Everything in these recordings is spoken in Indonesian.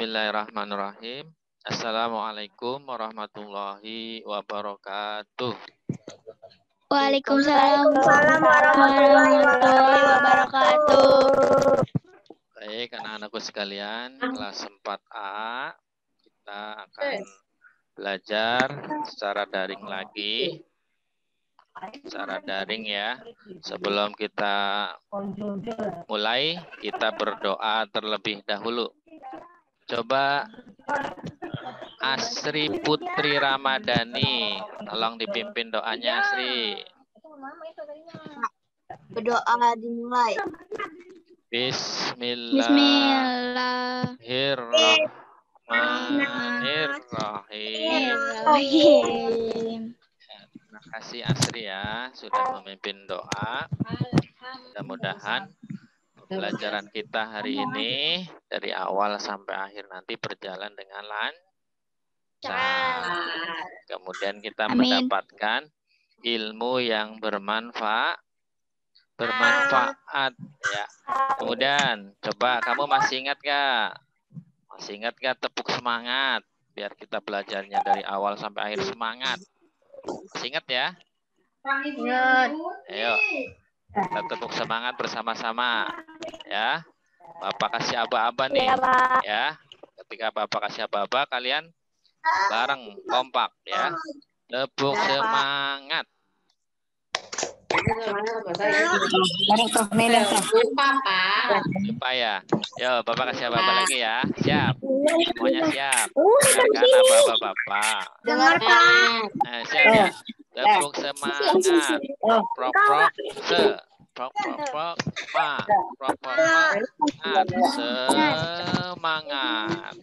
Bismillahirrahmanirrahim. Assalamualaikum warahmatullahi wabarakatuh. Waalaikumsalam warahmatullahi wabarakatuh. Baik, anak-anakku sekalian, kelas 4A, kita akan belajar secara daring lagi. Secara daring ya. Sebelum kita mulai, kita berdoa terlebih dahulu. Coba Asri Putri Ramadhani, tolong dipimpin doanya Asri. Berdoa dimulai. Bismillahirrahmanirrahim. Terima kasih Asri ya, sudah memimpin doa. Mudah-mudahan pembelajaran kita hari ini dari awal sampai akhir nanti berjalan dengan lancar. Kemudian kita mendapatkan ilmu yang bermanfaat ya. Kemudian coba kamu masih ingat gak? Masih ingat gak tepuk semangat biar kita belajarnya dari awal sampai akhir semangat. Masih ingat ya? Ayo. Kita tepuk semangat bersama-sama ya. Bapak kasih aba-aba nih ya. Ketika Bapak kasih aba-aba kalian bareng kompak ya. Tepuk semangat. Lupa ya. Yo, Bapak kasih aba-aba lagi ya. Siap. Semuanya siap. Dengarkan aba-aba Bapak. Dengarkan. Siap ya. Tepuk semangat. Prok se. Prok ma. Prok semangat.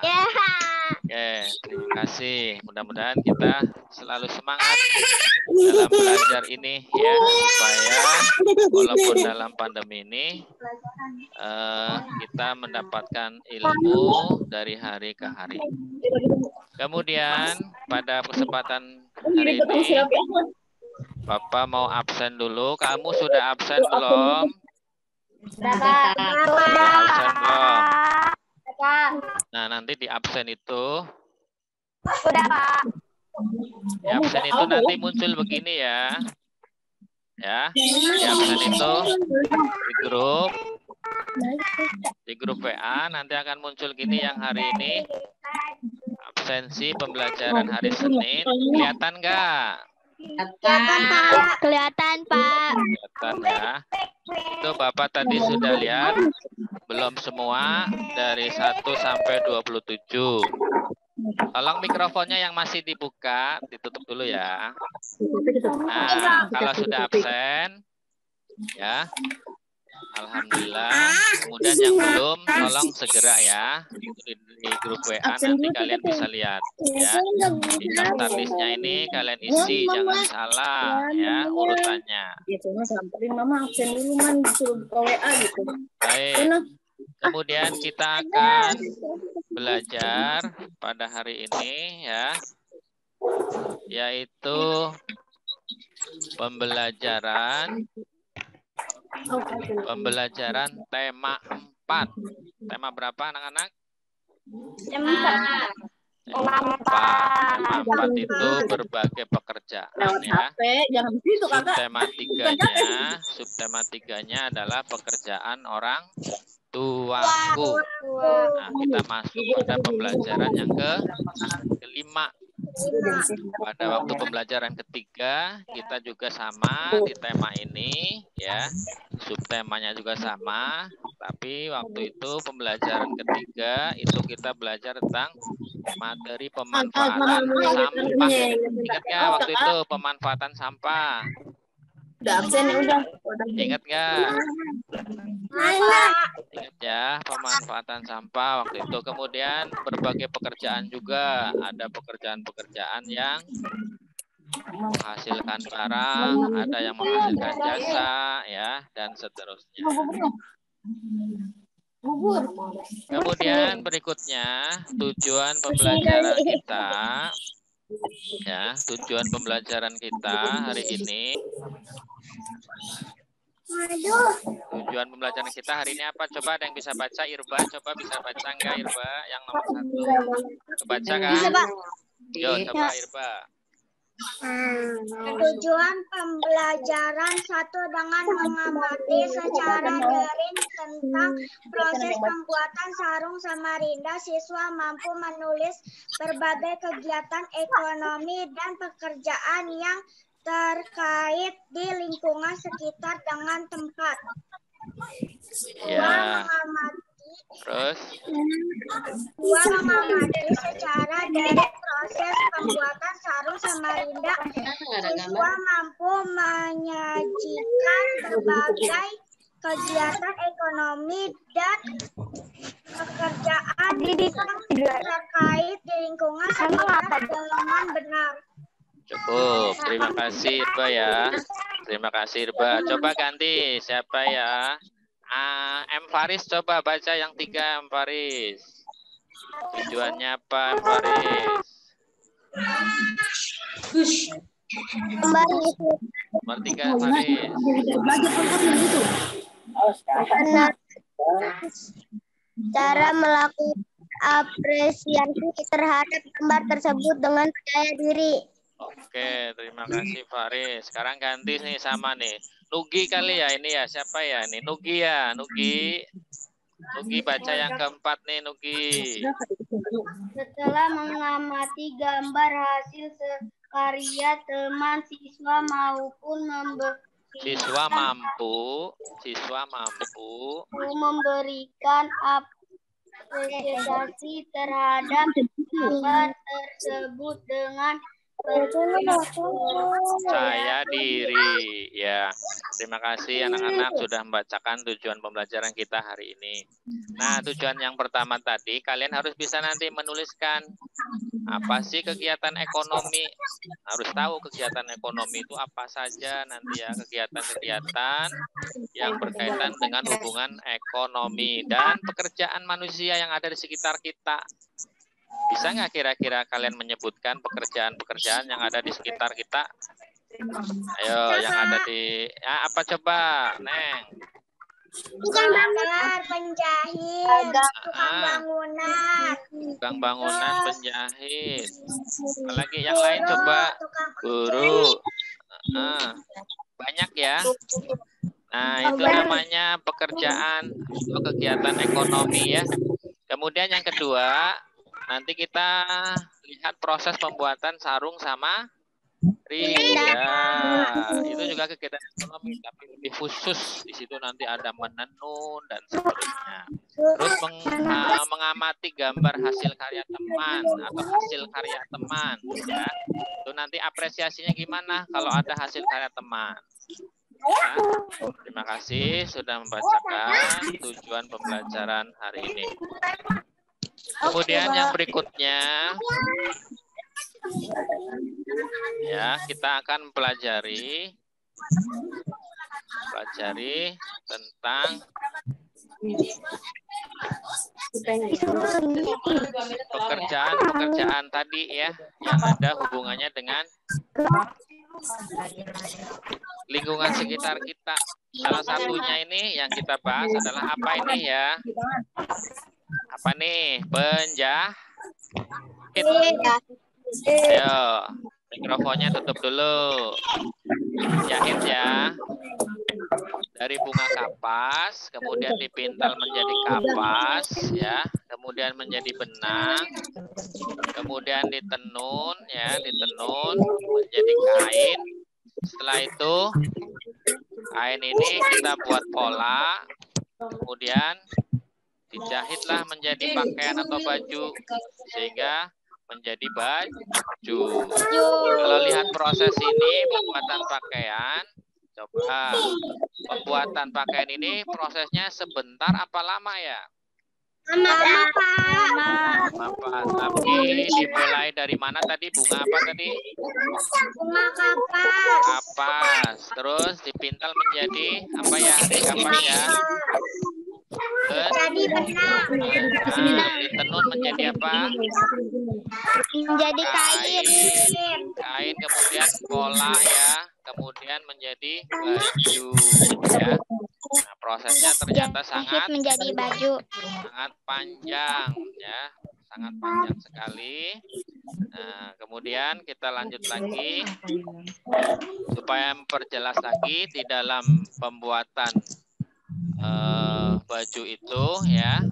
Ya. Oke, terima kasih. Mudah-mudahan kita selalu semangat dalam belajar ini ya, supaya walaupun dalam pandemi ini kita mendapatkan ilmu dari hari ke hari. Kemudian pada kesempatan hari ini Bapak mau absen dulu. Kamu sudah absen belum? Sudah absen belum? Nah, nanti di absen itu Sudah, Pak. di absen itu nanti muncul begini ya. Ya, di absen itu di grup WA nanti akan muncul gini yang hari ini absensi pembelajaran hari Senin. Kelihatan nggak? Kelihatan, Pak. Kelihatan ya. Itu Bapak tadi sudah lihat belum semua dari 1 sampai 27. Tolong mikrofonnya yang masih dibuka ditutup dulu ya. Nah, kalau sudah absen ya. Alhamdulillah. Kemudian yang belum tolong segera ya di grup WA nanti kalian bisa lihat ya. Di daftar listnya ini kalian isi, jangan salah ya urutannya. Baik. Kemudian kita akan belajar pada hari ini ya, yaitu pembelajaran tema 4. Tema berapa anak-anak? Tema 4 itu berbagai pekerjaan ya. Subtema 3-nya adalah pekerjaan orang tuaku. Nah, kita masuk pada pembelajaran yang kelima. Pada waktu pembelajaran ketiga kita juga sama di tema ini ya, subtemanya juga sama, tapi waktu itu pembelajaran ketiga itu kita belajar tentang materi pemanfaatan sampah. Ingat nggak waktu itu pemanfaatan sampah? Udah absen ya udah. Ingat nggak? Ingat ya, pemanfaatan sampah waktu itu. Kemudian berbagai pekerjaan juga. Ada pekerjaan-pekerjaan yang menghasilkan barang, ada yang menghasilkan jasa, ya, dan seterusnya. Kemudian berikutnya, tujuan pembelajaran kita. Ya, tujuan pembelajaran kita hari ini Tujuan pembelajaran kita hari ini apa? Coba ada yang bisa baca, Irba. Coba bisa baca enggak, Irba? Yang nomor 1. Baca kan? Bisa, Pak. Yo, coba Irba. Tujuan pembelajaran 1 dengan mengamati secara daring tentang proses pembuatan sarung Samarinda, siswa mampu menulis berbagai kegiatan ekonomi dan pekerjaan yang terkait di lingkungan sekitar dengan tempat. Ya. Terus? Dua, mengamati secara dari proses pembuatan sarung Samarinda, siswa mampu menyajikan berbagai kegiatan ekonomi dan pekerjaan yang terkait di lingkungan sekitar dengan benar. Cukup. Terima kasih Irba ya. Terima kasih Irba. Coba ganti siapa ya? M Faris, coba baca yang 3 M Faris. Tujuannya apa M Faris? Nomor 3 Faris. Cara melakukan apresiasi terhadap gambar tersebut dengan percaya diri. Oke, terima kasih Faris. Sekarang ganti nih sama nih. Nugi kali ya ini ya. Siapa ya ini? Nugi ya, Nugi. Nugi baca yang keempat nih, Nugi. Setelah mengamati gambar hasil karya teman siswa maupun Siswa mampu memberikan apresiasi terhadap gambar tersebut dengan percaya diri ya. Terima kasih anak-anak sudah membacakan tujuan pembelajaran kita hari ini. Nah, tujuan yang pertama tadi kalian harus bisa nanti menuliskan apa sih kegiatan ekonomi. Harus tahu kegiatan ekonomi itu apa saja nanti ya, kegiatan-kegiatan yang berkaitan dengan hubungan ekonomi dan pekerjaan manusia yang ada di sekitar kita. Bisa nggak kira-kira kalian menyebutkan pekerjaan-pekerjaan yang ada di sekitar kita? Ayo, yang ada di apa coba, Neng? Gambar, penjahit, tukang bangunan. Tukang bangunan, penjahit. Apalagi yang lain coba, guru. Banyak ya. Nah, itu namanya pekerjaan atau kegiatan ekonomi ya. Kemudian yang kedua, nanti kita lihat proses pembuatan sarung sama Rinda. Itu juga kegiatan ekonomi, tapi lebih khusus. Di situ nanti ada menenun dan seterusnya. Terus mengamati gambar hasil karya teman atau hasil karya teman. Ya. Itu nanti apresiasinya gimana kalau ada hasil karya teman. Ya. Terima kasih sudah membacakan tujuan pembelajaran hari ini. Kemudian yang berikutnya, ya kita akan pelajari tentang pekerjaan tadi ya, yang ada hubungannya dengan lingkungan sekitar kita. Salah satunya ini yang kita bahas adalah apa ini ya? Apa nih? Penjahit. Ayo, mikrofonnya tutup dulu. Jahit ya. Dari bunga kapas, kemudian dipintal menjadi kapas, ya. Kemudian menjadi benang, kemudian ditenun, ya, ditenun menjadi kain. Setelah itu, kain ini kita buat pola, kemudian dijahitlah menjadi pakaian atau baju sehingga menjadi baju. Kalau lihat proses ini pembuatan pakaian, coba pembuatan pakaian ini prosesnya sebentar apa lama ya? Lama. Tapi dimulai dari mana tadi? Bunga apa tadi? Bunga kapas. Kapas. Terus dipintal menjadi apa ya? Kapas ya. Jadi benang. Ditenun menjadi apa? Menjadi kain. Kain kemudian pola ya, kemudian menjadi baju ya. Nah, prosesnya ternyata sangat menjadi baju. panjang ya, sangat panjang sekali. Nah, kemudian kita lanjut lagi supaya memperjelas lagi di dalam pembuatan baju itu ya.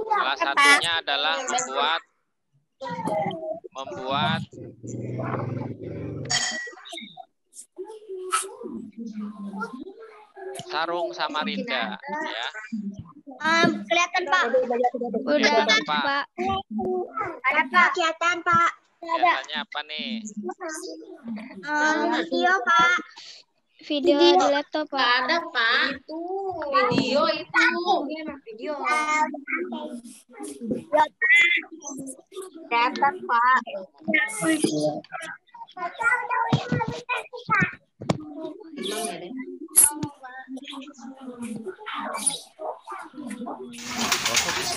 Salah satunya adalah membuat sarung Samarinda ya. Kelihatan Pak. Udah Pak. Ada Pak. Kelihatan Pak. Kelihatannya apa nih? Video Pak. Video di laptop Pak. Nggak ada, Pak. Itu video itu. Video. Kelihatan Pak.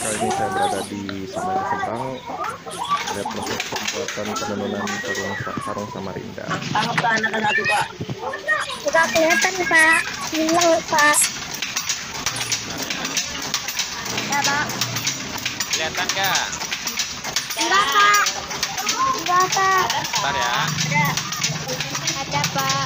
Kali ini saya berada di Samarinda Seberang, lihat proses pembuatan penenunan sarung Samarinda. Tangkap ke anak-anak itu, Pak. Sudah kelihatan Pak. Hilang Pak. Ya Pak. Kelihatan nggak? Enggak Pak. Enggak Pak. Bentar ya. Ada Pak.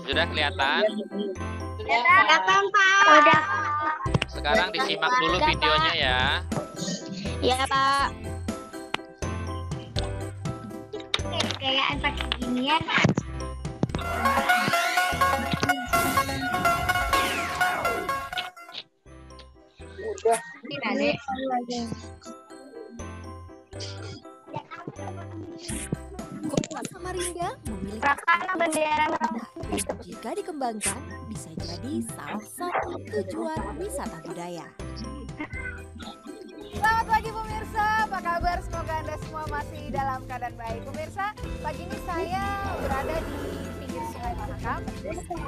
Sudah kelihatan? Kelihatan Pak. Udah. Sekarang disimak dulu videonya ya. Iya Pak. Kayak pakai ginian. Udah. Ini Dek. Kota Samarinda memiliki Bendera jika dikembangkan bisa jadi salah satu tujuan wisata budaya. Selamat pagi pemirsa, apa kabar? Semoga Anda semua masih dalam keadaan baik. Pemirsa, pagi ini saya berada di pinggir Sungai Mahakam dan saya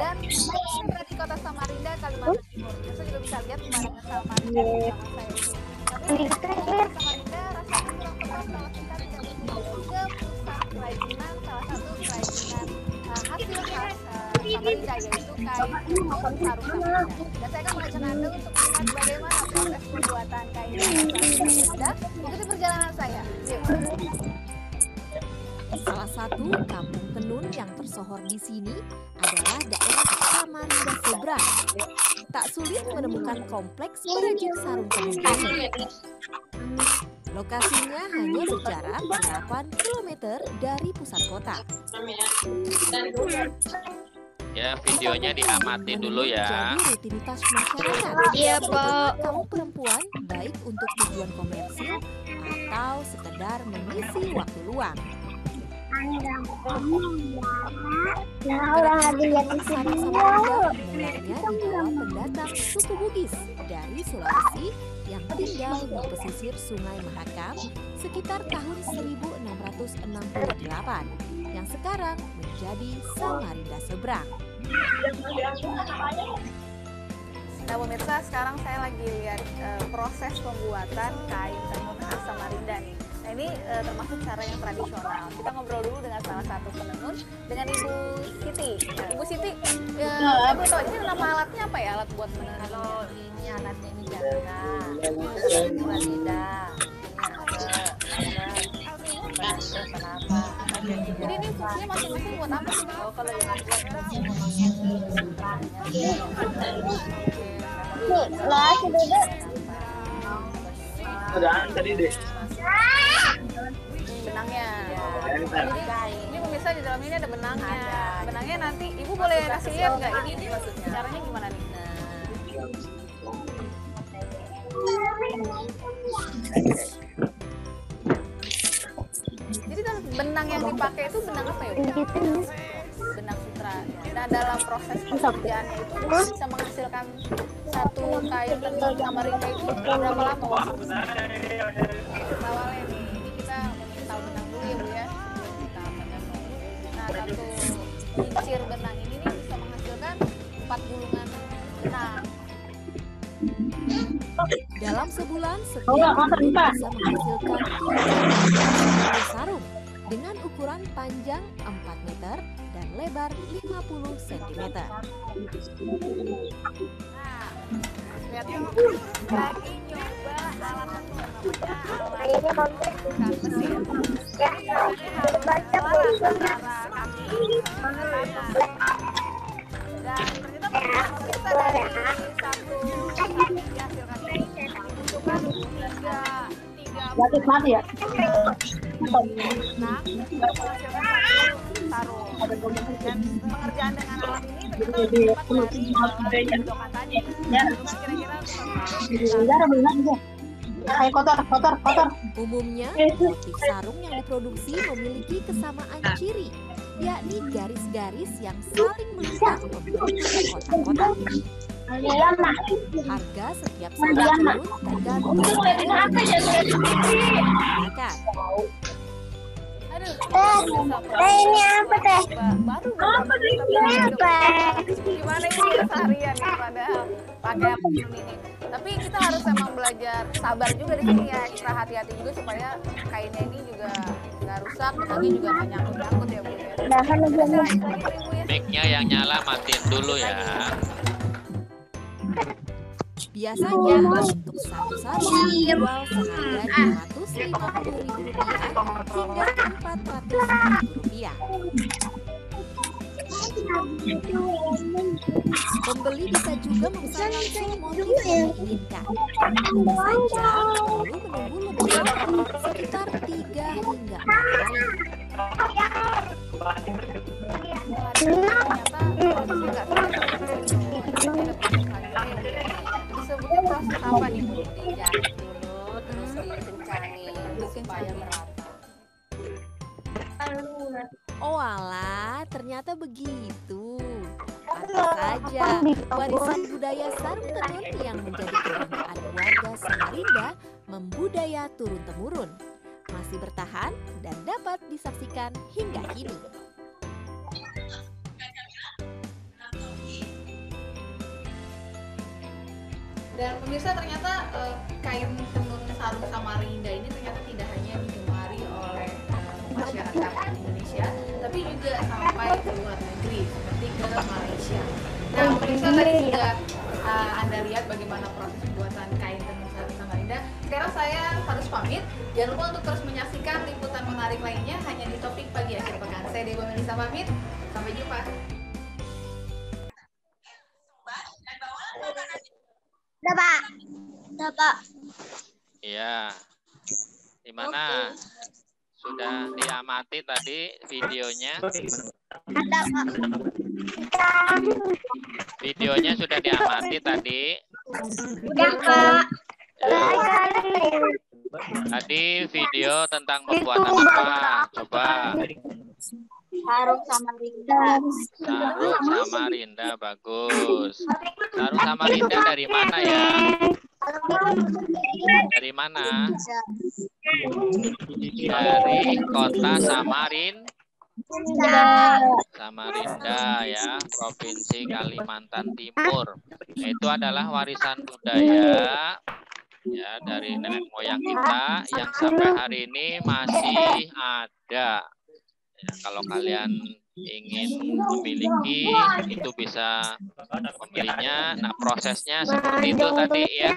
berada di Kota Samarinda, Kalimantan Timur. Pemirsa juga bisa lihat pemandangan Samarinda bersama saya di sini. Tapi Samarinda rasanya kurang tepat kalau kita tidak berkunjung ke pusat kerajinan, salah satu kerajinan hasil khas Samarinda, yaitu kain tenun sarung Samarinda. Dan saya akan mengajak Anda untuk melihat bagaimana proses pembuatan kain tenun Samarinda. Ikuti perjalanan saya. Yuk. Salah satu kampung tenun yang tersohor di sini adalah daerah Samarinda Seberang. Tak sulit menemukan kompleks perajin sarung tenun ini. Lokasinya hanya berjarak 8 km dari pusat kota. Ya, videonya diamati dulu ya. Jadi rutinitas masyarakat. Iya, Pak. Kaum perempuan baik untuk tujuan komersil atau sekedar mengisi waktu luang. Orang lagi lihat di Sarung sini. Samarinda mulanya dibawa pendatang suku Bugis dari Sulawesi yang tinggal di pesisir Sungai Mahakam sekitar tahun 1668 yang sekarang menjadi Samarinda Seberang. Nah pemirsa, sekarang saya lagi lihat proses pembuatan kain tenun khas Samarinda nih. Nah ini termasuk cara yang tradisional. Kita ngobrol dulu dengan salah satu penenun, dengan Ibu Siti. Nah, Ibu Siti, saya mau tahu ini nama alatnya apa ya, alat buat menenun? Kalau ini alatnya ini jangka, ini lidah, kenapa? Jadi ini fungsinya masing-masing buat apa sih? Oh, kalau ini buat Lah, sudah. Udah tadi deh. Benangnya. Jadi ini pemirsa di dalam ini ada benangnya. Benangnya nanti Ibu boleh kasih lihat nggak ini maksudnya? Caranya gimana nih? Jadi benang yang dipakai itu benang apa ya? Benang sutra. Nah dalam proses pekerjaannya itu bisa menghasilkan satu kain tenun Samarinda itu berapa lama? Awalnya nih, ini kita tahu benang dulu ya Bu ya. Kita menenun. Nah satu kincir benang ini nih bisa menghasilkan Nah, Dalam sebulan, setiap pembeli bisa menghasilkan 7 sarung dengan ukuran panjang 4 meter dan lebar 50 cm. nah, lihat yuk, lagi nyoba alat satu namanya alat bukan mesin. Jadi harus antara kaki sama tangan. Dan ternyata pemirsa dari satu dihasilkan ini dibutuhkan tiga mati ya. Nah, menghasilkan satu sarung. Dan pengerjaan dengan alat ini ternyata lebih cepat dari bentukan tadi. Cuma kira-kira Umumnya, motif sarung yang diproduksi memiliki kesamaan ciri, yakni garis-garis yang saling melintang membentuk kotak-kotak. Harga setiap sarung tenun tergantung dari menggunakan. ini apa teh? Ini apa? Gimana ini keseharian ya padahal pakai apapun ini. Tapi kita harus emang belajar sabar juga di sini ya, ekstra hati-hati juga supaya kainnya ini juga nggak rusak, lagi juga nggak nyangkut-nyangkut ya Bu ya. Mic-nya yang nyala matiin dulu ya. Biasanya untuk satu sarung dijual seharga Rp250.000 hingga Rp400.000. Pembeli bisa juga memesan langsung motif yang diinginkan. Hanya saja perlu menunggu lebih lama, sekitar 3 hingga 4 hari. Disebutnya proses apa nih Bu? Dijahit dulu, terus dikencangin, bikin saya merata. Oh alah, ternyata begitu. Pantas saja, warisan budaya sarung tenun yang menjadi kebanggaan warga Samarinda membudaya turun-temurun. Masih bertahan dan dapat disaksikan hingga kini. Dan pemirsa ternyata kain tenun sarung Samarinda ini ternyata tidak hanya digemari oleh masyarakat Indonesia, tapi juga sampai ke luar negeri seperti ke Malaysia. Nah, pemirsa tadi juga Anda lihat bagaimana proses pembuatan kain tenun sarung Samarinda. Sekarang saya harus pamit. Jangan lupa untuk terus menyaksikan liputan menarik lainnya hanya di Topik Pagi Akhir Pekan. Saya Dewa Melisa pamit. Sampai jumpa. Udah Pak. Udah Pak. Iya. Gimana? Sudah diamati tadi videonya? Ada Pak. Videonya sudah diamati tadi? Udah Pak. Tadi video tentang pembuatan apa? Coba. Sarung Samarinda. Sarung Samarinda, bagus. Sarung Samarinda dari mana ya? Dari mana? Dari kota Samarinda ya, Provinsi Kalimantan Timur. Itu adalah warisan budaya ya dari nenek moyang kita yang sampai hari ini masih ada. Ya, kalau kalian ingin memiliki itu bisa membelinya. Nah, prosesnya seperti itu tadi ya.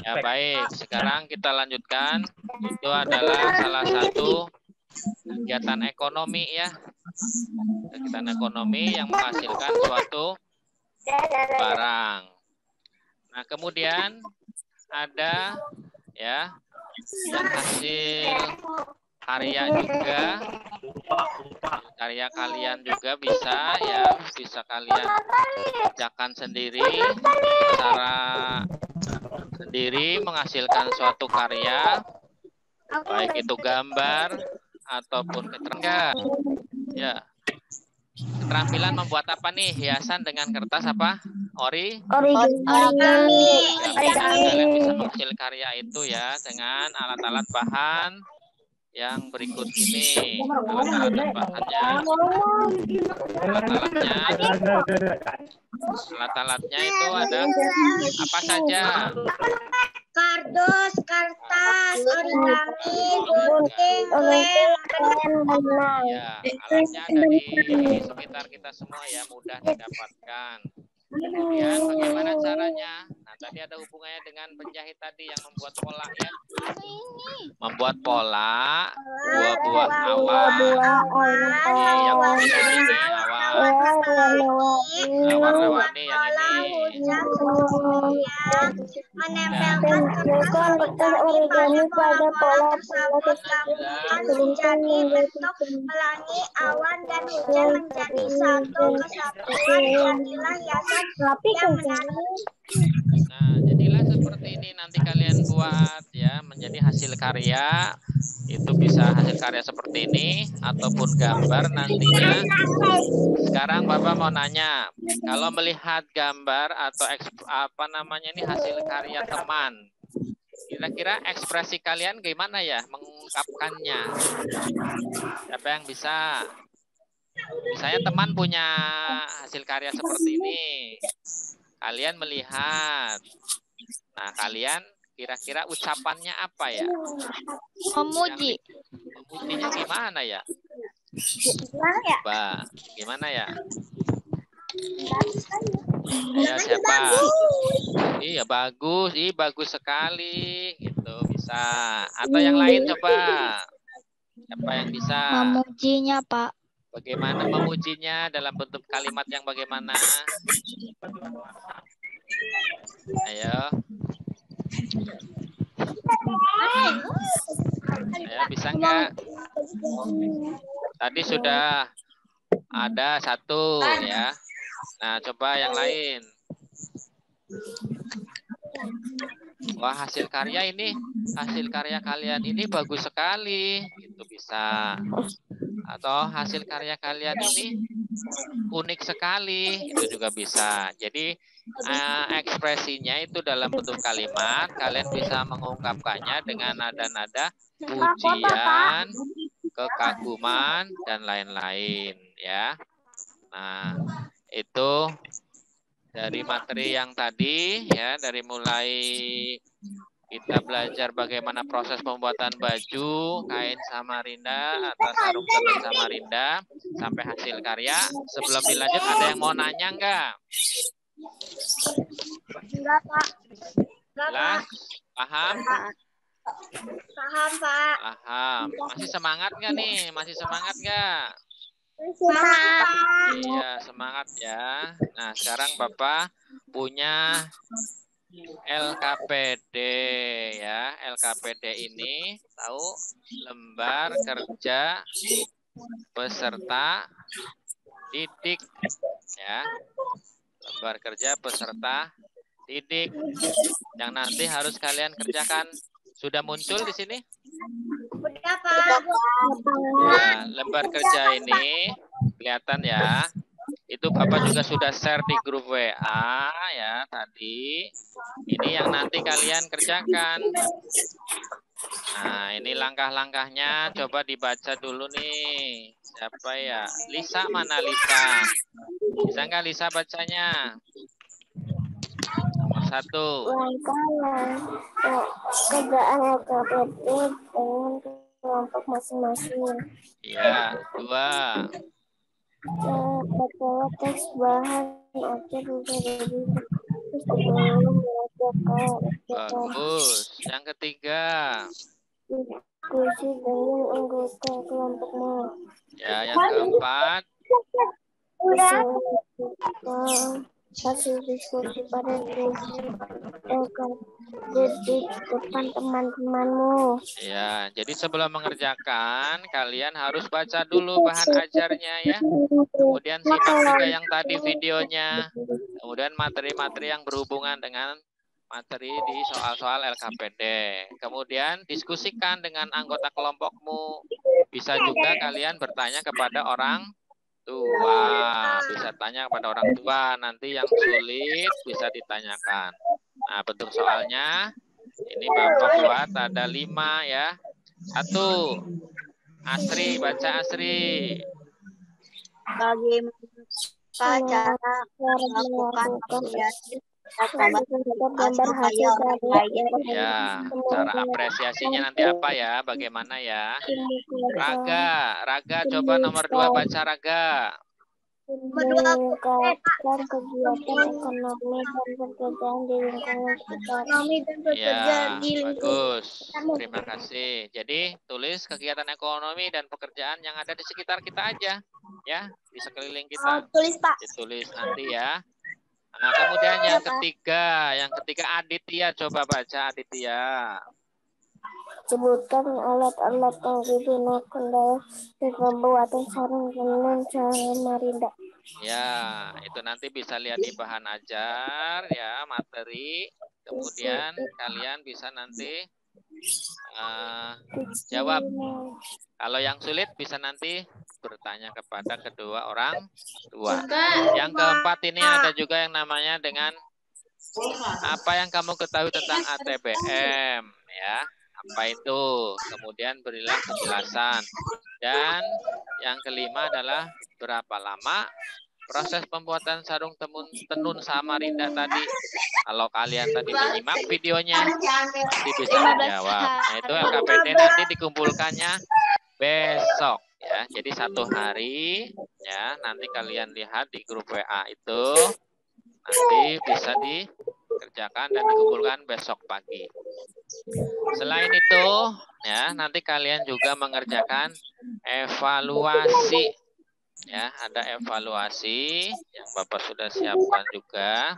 Ya baik, sekarang kita lanjutkan. Itu adalah salah satu kegiatan ekonomi ya. Kegiatan ekonomi yang menghasilkan suatu barang. Nah, kemudian ada ya yang hasil karya juga, karya kalian juga bisa ya, bisa kalian kerjakan sendiri secara sendiri menghasilkan suatu karya, baik itu gambar ataupun keterangan ya. Keterampilan membuat apa nih? Hiasan dengan kertas apa? Origami. Kalian bisa menghasil karya itu ya dengan alat-alat bahan yang berikut ini. Alat-alat bahannya, alat-alatnya Alat-alatnya itu ada apa saja? Kardus, kertas, origami, gunting, lem, Ya, alatnya ada di sekitar kita semua ya, mudah didapatkan. Kemudian bagaimana caranya? Nah, tadi ada hubungannya dengan penjahit tadi yang membuat pola ya. Membuat pola buah-buah awan. Yang kuning ini awan. Warna-warni yang ini. menempelkan kertas origami pada pola tersebut, gabungkan menjadi bentuk pelangi, awan, dan hujan menjadi satu kesatuan. Jadilah hiasan yang menarik. Nah, jadilah seperti ini nanti kalian buat ya, menjadi hasil karya. Itu bisa hasil karya seperti ini ataupun gambar nantinya. Sekarang Bapak mau nanya, kalau melihat gambar atau apa namanya ini hasil karya teman, kira-kira ekspresi kalian gimana ya mengungkapkannya? Siapa yang bisa? Misalnya teman punya hasil karya seperti ini, kalian melihat, nah kalian kira-kira ucapannya apa ya? Memuji. Memujinya gimana ya? Coba, gimana ya? Ya siapa? Iya bagus, bagus sekali, gitu bisa. Atau yang lain coba? Siapa yang bisa? Memujinya, Pak. Bagaimana memujinya dalam bentuk kalimat yang bagaimana? Ayo. Ayo, bisa nggak? Tadi sudah ada satu ya. Nah, coba yang lain. Wah, hasil karya kalian ini bagus sekali. Itu bisa. Atau hasil karya kalian ini unik sekali. Itu juga bisa. Jadi, ekspresinya itu dalam bentuk kalimat. Kalian bisa mengungkapkannya dengan nada-nada pujian, kekaguman, dan lain-lain ya. Nah, itu dari materi yang tadi ya, dari mulai kita belajar bagaimana proses pembuatan baju, kain Samarinda atau sarung tenun Samarinda sampai hasil karya. Sebelum dilanjut ada yang mau nanya enggak? Enggak, Pak. Jelas? Paham? Paham, Pak. Paham. Masih semangat nggak nih? Masih semangat nggak? Semangat. Iya, semangat ya. Nah, sekarang Bapak punya LKPD ya. LKPD ini tahu lembar kerja peserta didik ya. Lembar kerja peserta didik yang nanti harus kalian kerjakan. Sudah muncul di sini? Udah, Pak. Nah, lembar kerja ini kelihatan ya. Itu Bapak juga sudah share di grup WA ya tadi. Ini yang nanti kalian kerjakan. Nah, ini langkah-langkahnya coba dibaca dulu nih. Siapa ya? Lisa, mana Lisa? Bisa nggak Lisa bacanya? Nomor 1. Kerjaan LKPD dengan kelompok masing-masing. Ya, 2. Bacalah teks bahan objek menjadi sebelum belajar. Bagus. Yang ketiga. Diskusi dengan anggota kelompokmu. Ya, yang keempat. Hasil diskusi pada di depan teman-temanmu. Ya, jadi sebelum mengerjakan, kalian harus baca dulu bahan ajarnya ya. Kemudian simak juga yang tadi videonya. Kemudian materi-materi yang berhubungan dengan materi di soal-soal LKPD. Kemudian diskusikan dengan anggota kelompokmu. Bisa juga kalian bertanya kepada orang tua, bisa tanya kepada orang tua, nanti yang sulit bisa ditanyakan. Nah, bentuk soalnya ini Bapak buat ada 5 ya. 1. Asri, baca Asri. Apakah cara melakukan apresiasi gambar supaya orang lain Ya, cara apresiasinya nanti apa ya? Bagaimana ya? Raga coba nomor 2 baca Raga. meningkatkan kegiatan ekonomi dan pekerjaan di lingkungan sekitar. Ya, bagus. Terima kasih. Jadi, tulis kegiatan ekonomi dan pekerjaan yang ada di sekitar kita aja. Ya, di sekeliling kita. Tulis, Pak. Ditulis nanti ya. Nah, kemudian yang ketiga Aditya, coba baca Aditya. Sebutkan alat-alat yang digunakan dalam pembuatan sarung tenun Samarinda. Ya, itu nanti bisa lihat di bahan ajar ya, materi. Kemudian kalian bisa nanti jawab. Kalau yang sulit bisa nanti bertanya kepada kedua orang tua. Yang keempat ini ada juga yang namanya dengan apa yang kamu ketahui tentang ATBM ya. Apa itu? Kemudian berilah penjelasan. Dan yang kelima adalah berapa lama proses pembuatan sarung tenun Samarinda tadi. Kalau kalian tadi menyimak videonya, nanti bisa menjawab. Nah, itu LKPD nanti dikumpulkannya besok ya. Jadi 1 hari ya, nanti kalian lihat di grup WA itu. Nanti bisa dikerjakan dan dikumpulkan besok pagi. Selain itu, ya nanti kalian juga mengerjakan evaluasi. Ya, ada evaluasi yang Bapak sudah siapkan juga.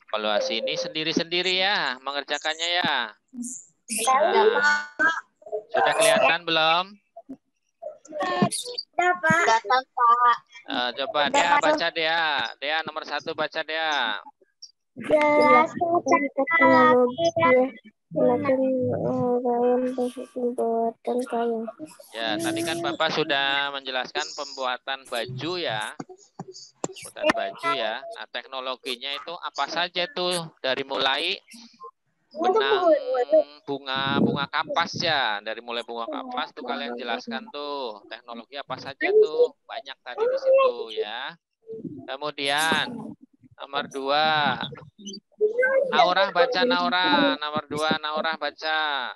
Evaluasi ini sendiri-sendiri ya, mengerjakannya ya. Nah, sudah kelihatan belum? Coba Dea baca Dea nomor 1 baca Dea. Jelaskan teknologi pembuatan kain. Ya, tadi kan Bapak sudah menjelaskan pembuatan baju ya. Pembuatan baju ya. Nah, teknologinya itu apa saja tuh? Dari mulai benang bunga kapas ya. Dari mulai bunga kapas tuh kalian jelaskan tuh. Teknologi apa saja tuh? Banyak tadi di situ ya. Kemudian nomor 2. Naurah baca Naurah. Nomor 2 Naurah baca.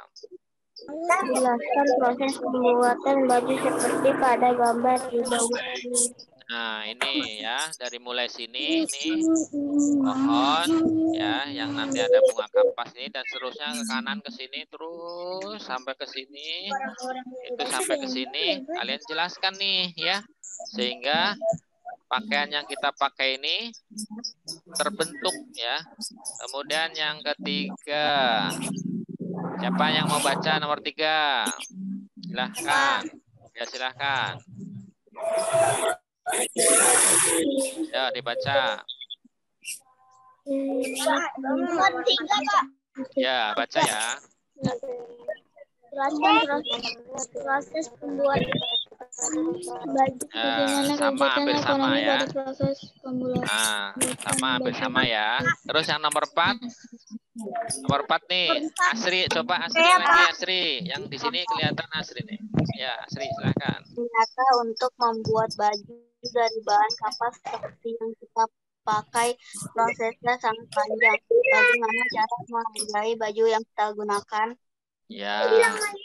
Jelaskan proses pembuatan baju seperti pada gambar di bawah ini. Nah, ini ya, dari mulai sini nih pohon ya, yang nanti ada bunga kapas ini dan seterusnya ke kanan ke sini terus sampai ke sini. Itu sampai ke sini kalian jelaskan nih ya. Sehingga pakaian yang kita pakai ini terbentuk ya. Kemudian yang ketiga, siapa yang mau baca nomor 3? Silahkan. Ya, silahkan. Ya, dibaca. Ya, baca ya. Proses pembuatan baju. Sama, hampir sama ya. Nah, sama, hampir sama ya. Terus yang nomor 4. Nomor 4 nih, Asri. Coba Asri lagi, Asri. Yang di sini kelihatan Asri nih. Ya, Asri, silahkan. Ternyata untuk membuat baju dari bahan kapas seperti yang kita pakai, prosesnya sangat panjang. Bagaimana cara menghargai baju yang kita gunakan? Ya,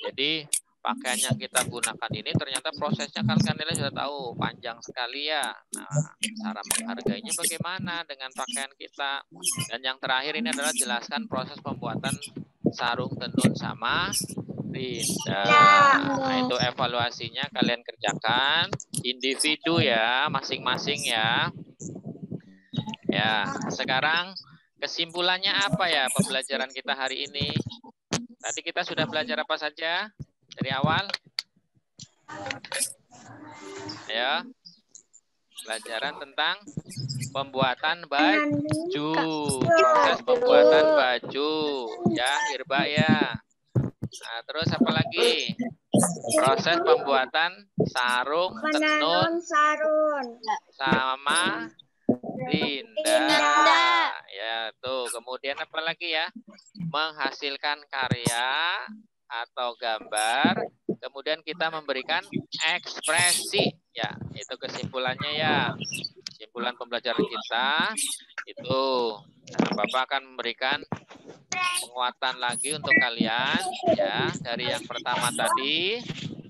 jadi pakaian yang kita gunakan ini ternyata prosesnya kan kalian sudah tahu panjang sekali ya. Nah, cara menghargainya bagaimana dengan pakaian kita. Dan yang terakhir ini adalah jelaskan proses pembuatan sarung tenun Samarinda. Nah, itu evaluasinya kalian kerjakan individu ya, masing-masing ya. Ya, sekarang kesimpulannya apa ya pembelajaran kita hari ini? Tadi kita sudah belajar apa saja dari awal? Ya, pelajaran tentang pembuatan baju, proses pembuatan baju, ya, Irba ya. Nah, terus apa lagi? Proses pembuatan sarung tenun sama Linda. Ya, tuh. Kemudian apa lagi ya? Menghasilkan karya atau gambar. Kemudian kita memberikan ekspresi. Ya, itu kesimpulannya ya. bulan pembelajaran kita itu Bapak akan memberikan penguatan lagi untuk kalian ya. Dari yang pertama tadi,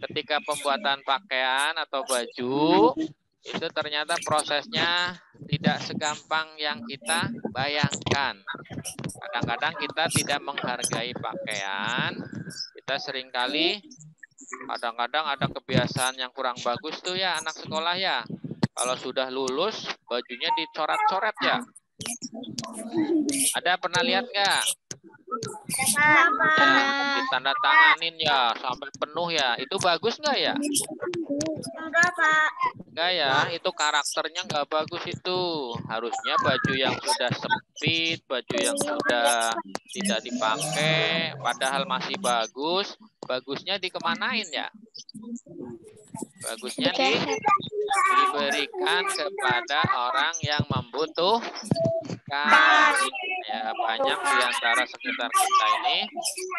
ketika pembuatan pakaian atau baju itu ternyata prosesnya tidak segampang yang kita bayangkan. Kadang-kadang kita tidak menghargai pakaian. Kita seringkali kadang-kadang ada kebiasaan yang kurang bagus tuh ya anak sekolah ya. Kalau sudah lulus bajunya dicoret-coret ya. Ada pernah lihat nggak? Ya, ditandatanganin ya sampai penuh ya. Itu bagus nggak ya? Enggak, Pak. Enggak ya, itu karakternya nggak bagus itu. Harusnya baju yang sudah sempit, baju yang sudah tidak dipakai, padahal masih bagus, bagusnya dikemanain ya? Bagusnya diberikan kepada orang yang membutuhkan. Ya, banyak di antara sekitar kita ini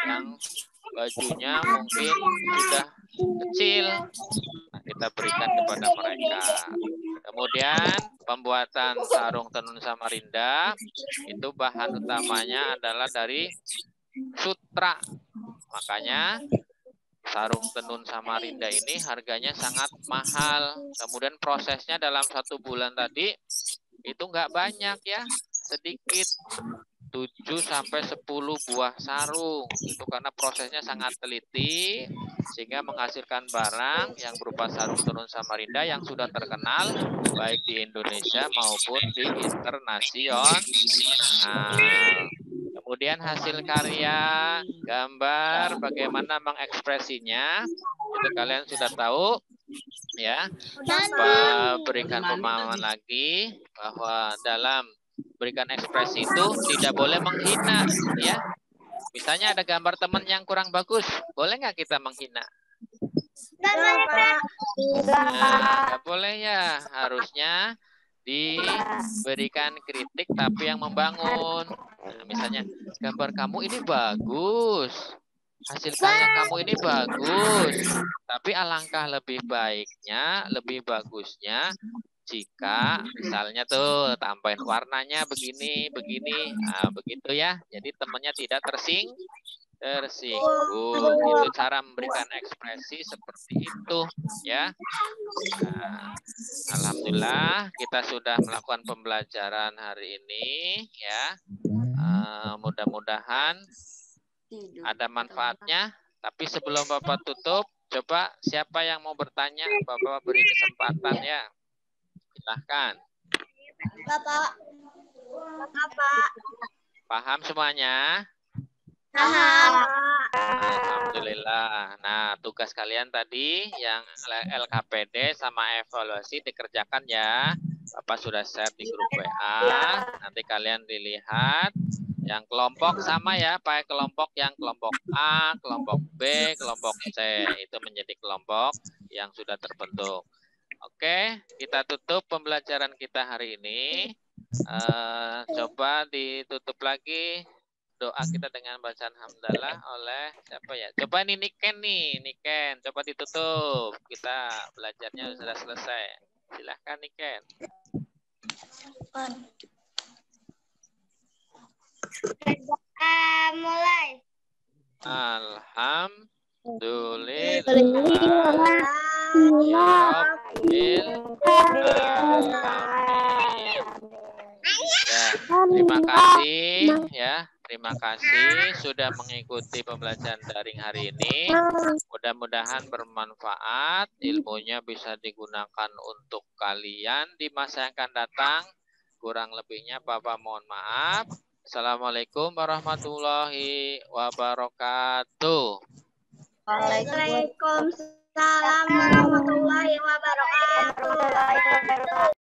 yang bajunya mungkin sudah kecil. Nah, kita berikan kepada mereka. Kemudian pembuatan sarung tenun Samarinda itu bahan utamanya adalah dari sutra. Makanya sarung tenun Samarinda ini harganya sangat mahal. Kemudian prosesnya dalam 1 bulan tadi itu nggak banyak ya, sedikit. 7-10 buah sarung. Itu karena prosesnya sangat teliti sehingga menghasilkan barang yang berupa sarung tenun Samarinda yang sudah terkenal baik di Indonesia maupun di internasional. Kemudian hasil karya, gambar, bagaimana mengekspresinya, itu kalian sudah tahu ya. Berikan pemahaman lagi bahwa dalam berikan ekspresi itu tidak boleh menghina ya. Misalnya ada gambar teman yang kurang bagus, boleh nggak kita menghina? Nggak boleh ya, harusnya diberikan kritik tapi yang membangun. Nah, misalnya gambar kamu ini bagus, hasil karya kamu ini bagus, tapi alangkah lebih baiknya, lebih bagusnya jika misalnya tuh tambahin warnanya begini, nah, begitu ya. Jadi temannya tidak tersinggung. Itu cara memberikan ekspresi seperti itu ya. Nah, alhamdulillah kita sudah melakukan pembelajaran hari ini ya. Mudah-mudahan ada manfaatnya. Tapi sebelum Bapak tutup, coba siapa yang mau bertanya, Bapak beri kesempatan ya. Silahkan. Bapak. Paham semuanya? Paham. Alhamdulillah. Nah, tugas kalian tadi yang LKPD sama evaluasi dikerjakan ya. Bapak sudah share di grup WA. Nanti kalian dilihat. Yang kelompok sama ya, pakai kelompok yang kelompok A, kelompok B, kelompok C. Itu menjadi kelompok yang sudah terbentuk. Oke, kita tutup pembelajaran kita hari ini. Coba ditutup lagi doa kita dengan bacaan hamdalah oleh siapa ya? Coba ini Niken nih, Niken. Coba ditutup. Kita belajarnya sudah selesai. Silahkan Niken. Mulai. Alhamdulillah. Terima kasih ya. Terima kasih sudah mengikuti pembelajaran daring hari ini. Mudah-mudahan bermanfaat, ilmunya bisa digunakan untuk kalian di masa yang akan datang. Kurang lebihnya Bapak mohon maaf. Assalamualaikum warahmatullahi wabarakatuh. Waalaikumsalam warahmatullahi wabarakatuh.